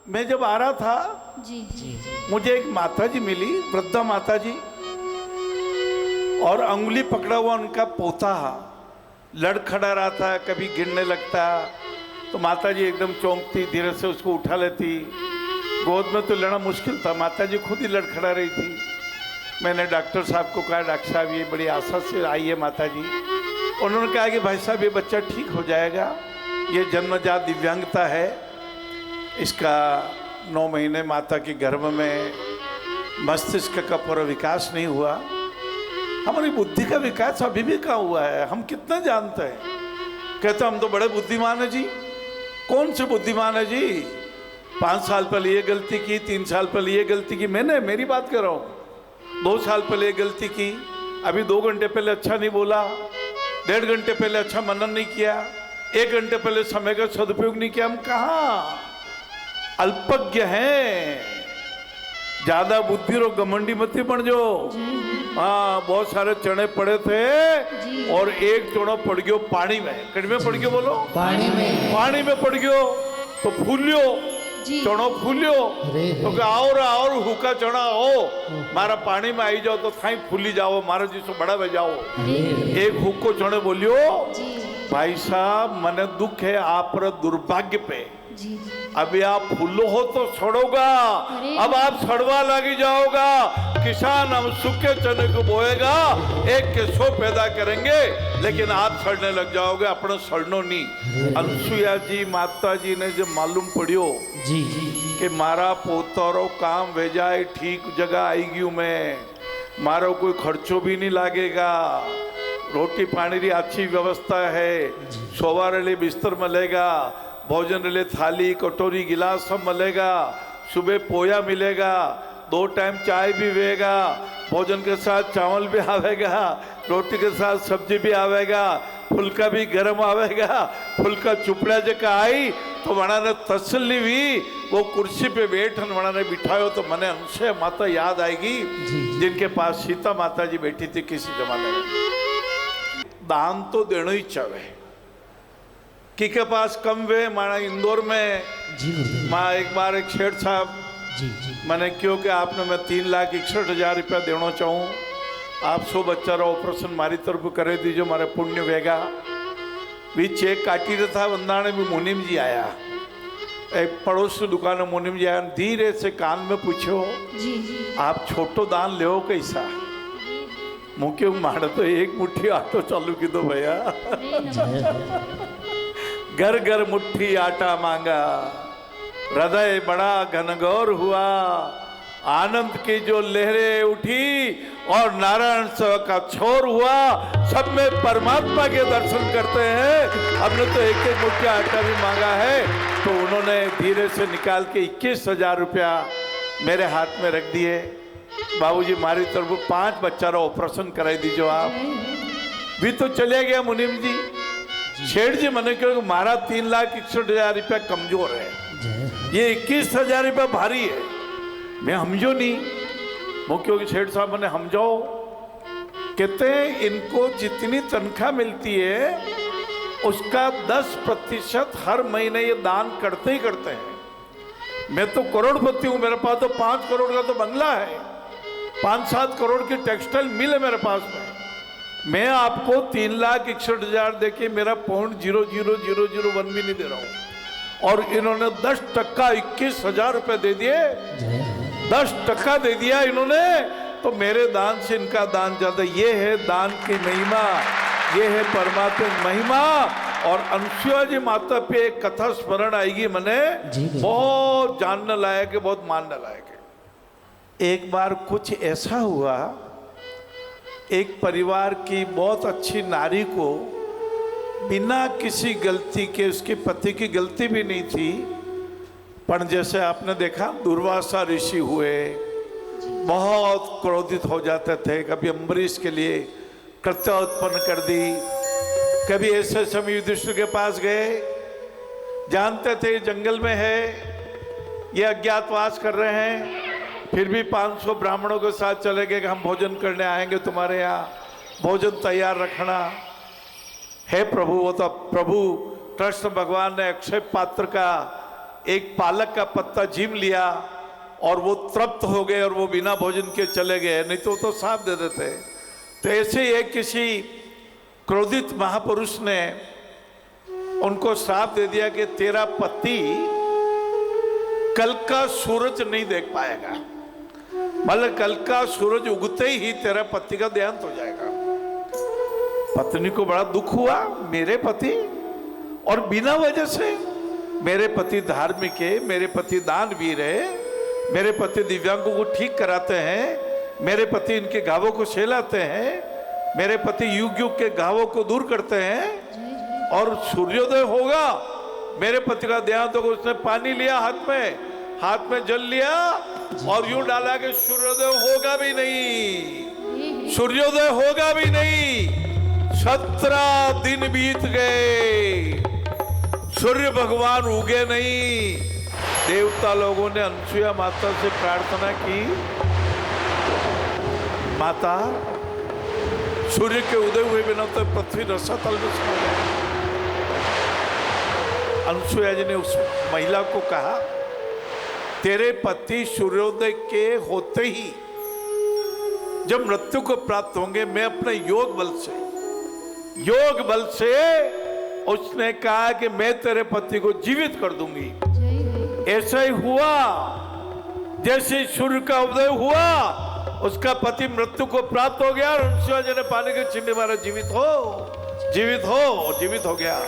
मैं जब आ रहा था जी जी मुझे एक माता जी मिली, वृद्धा माता जी, और अंगुली पकड़ा हुआ उनका पोता लड़खड़ा रहा था, कभी गिरने लगता तो माता जी एकदम चौंकती, धीरे से उसको उठा लेती। गोद में तो लेना मुश्किल था, माता जी खुद ही लड़खड़ा रही थी। मैंने डॉक्टर साहब को कहा, डॉक्टर साहब ये बड़ी आशा से आई है माता जी। उन्होंने कहा कि भाई साहब ये बच्चा ठीक हो जाएगा, ये जन्मजात दिव्यांगता है, इसका 9 महीने माता के गर्भ में मस्तिष्क का पूरा विकास नहीं हुआ, हमारी बुद्धि का विकास अभी भी कहाँ हुआ है, हम कितना जानते हैं। कहते हम तो बड़े बुद्धिमान है जी। कौन से बुद्धिमान है जी? 5 साल पहले ये गलती की, 3 साल पहले ये गलती की, मैंने मेरी बात कर रहा हूँ। 2 साल पहले ये गलती की, अभी 2 घंटे पहले अच्छा नहीं बोला, 1.5 घंटे पहले अच्छा मनन नहीं किया, 1 घंटे पहले समय का सदुपयोग नहीं किया। हम कहाँ अल्पज्ञ हैं, ज्यादा बुद्धि और घमंडी मत बन जाओ। हाँ, बहुत सारे चने पड़े थे और एक चोड़ा पड़ गयो पानी में, कड़ी में पड़ गयो, बोलो पानी में पड़ गयो तो फूलियो, चणो फूलियो तो आओ रा और हुका चना हो मारा पानी में आई जाओ तो थाई फूली जाओ, मारा जिसो बड़ा बह जाओ। एक हुक को चने बोलियो, भाई साहब मने दुख है आप पर दुर्भाग्य पे, अभी आप फूलो हो तो सड़ोगा, अब आप सड़वा लगी जाओगा। किसान हम सूखे चने को बोएगा, 1 के 100 पैदा करेंगे, लेकिन आप सड़ने लग जाओगे, अपने सड़नो नहीं। अनसुया जी माता जी ने जब मालूम पड़ियो जी कि मारा पोतारो काम भेजाए ठीक जगह आएगी, मैं मारो कोई खर्चो भी नहीं लागेगा, रोटी पानी की अच्छी व्यवस्था है, सोवारे लिए बिस्तर मिलेगा, भोजन के लिए थाली कटोरी गिलास सब मिलेगा, सुबह पोया मिलेगा, 2 टाइम चाय भी वेगा, भोजन के साथ चावल भी आवेगा, रोटी के साथ सब्जी भी आवेगा, फुल्का भी गर्म आवेगा। फुल्का चुपड़ा जका आई तो वणा ने तसल्ली हुई, वो कुर्सी पे बैठन वणा ने बिठायो तो मने अंशे माता याद आएगी जिनके पास सीता माता जी बैठी थी किसी जमाने में। दान तो देना ही चाहिए, की के पास कम वे माना इंदौर में माँ एक बार एक शेठ साहब मैंने क्यों कि आपने मैं 3,61,000 रुपया देना चाहूँ, आप 100 बच्चा रो ऑपरेशन मारी तरफ करे दीजिए, मारे पुण्य वेगा भी चेक काटी रहा था। वंदाने में मुनिम जी आया, एक पड़ोस की दुकान में मुनिम जी आया, धीरे से कान में पूछो आप छोटो दान ले कैसा, मुख्य मारे तो 1 मुट्ठी आटो चालू की दो भैया, घर घर मुट्ठी आटा मांगा, हृदय बड़ा घनघोर हुआ, आनंद की जो लहरें उठी और नारायण सेवा का छोर हुआ, सब में परमात्मा के दर्शन करते हैं। हमने तो 1-1 मुट्ठी आटा भी मांगा है, तो उन्होंने धीरे से निकाल के 21,000 रुपया मेरे हाथ में रख दिए। बाबूजी मारी तरफ 5 बच्चा रो ऑपरेशन कराई दीजिए आप भी, तो चले गया मुनिम जी। शेठ जी मैंने क्यों मारा 3,61,000 रुपया कमजोर है, ये 21,000 रुपया भारी है, मैं हमजो नहीं। वो क्योंकि शेठ साहब मैंने हम जाओ, कहते हैं इनको जितनी तनख्वाह मिलती है उसका 10% हर महीने ये दान करते ही करते हैं। मैं तो करोड़पति हूँ, मेरे पास तो 5 करोड़ का तो बंगला है, 5-7 करोड़ की टेक्सटाइल मिल है मेरे पास में। मैं आपको 3,61,000 देके मेरा 0.0001 भी नहीं दे रहा हूँ, और इन्होंने 10% 21,000 रुपये दे दिए, 10% दे दिया इन्होंने, तो मेरे दान से इनका दान ज्यादा। ये है दान की महिमा, ये है परमात्मा की महिमा। और अनसुया जी माता पे एक कथा स्मरण आएगी, मैंने बहुत जानने लायक है, बहुत मानने लायक है। एक बार कुछ ऐसा हुआ, एक परिवार की बहुत अच्छी नारी को बिना किसी गलती के, उसके पति की गलती भी नहीं थी, पर जैसे आपने देखा दुर्वासा ऋषि हुए, बहुत क्रोधित हो जाते थे, कभी अम्बरीश के लिए कृत्य उत्पन्न कर दी, कभी ऐसे समय युधिष्ठिर के पास गए, जानते थे जंगल में है, ये अज्ञातवास कर रहे हैं, फिर भी 500 ब्राह्मणों के साथ चले गए कि हम भोजन करने आएंगे तुम्हारे यहाँ, भोजन तैयार रखना है प्रभु। वो तो प्रभु कृष्ण भगवान ने अक्षय पात्र का एक पालक का पत्ता झीम लिया और वो तृप्त हो गए और वो बिना भोजन के चले गए, नहीं तो साफ दे देते। तो ऐसे ही एक किसी क्रोधित महापुरुष ने उनको श्राप दे दिया कि तेरा पति कल का सूरज नहीं देख पाएगा, मतलब कल का सूरज उगते ही तेरा पति का देहांत हो जाएगा। पत्नी को बड़ा दुख हुआ, मेरे पति, और बिना वजह से। मेरे पति धार्मिक है, मेरे पति दानवीर है, मेरे पति दिव्यांगों को ठीक कराते हैं, मेरे पति इनके घावों को सहलाते हैं, मेरे पति युग युग के घावों को दूर करते हैं, और सूर्योदय होगा मेरे पति का देहांत होगा। उसने पानी लिया हाथ में जल लिया और यूं डाला कि सूर्योदय होगा भी नहीं, सूर्योदय होगा भी नहीं। 17 दिन बीत गए, सूर्य भगवान उगे नहीं। देवता लोगों ने अनसुया माता से प्रार्थना की, माता सूर्य के उदय हुए बिना तो पृथ्वी रसातल में समा जाए। अनसुया जी ने उस महिला को कहा, तेरे पति सूर्योदय के होते ही जब मृत्यु को प्राप्त होंगे, मैं अपने योग बल से उसने कहा कि मैं तेरे पति को जीवित कर दूंगी। ऐसा ही हुआ, जैसे जीसूर्य का उदय हुआ उसका पति मृत्यु को प्राप्त हो गया और अनसुया जी ने पानी के चिन्ह मारा, जीवित हो, जीवित हो गया।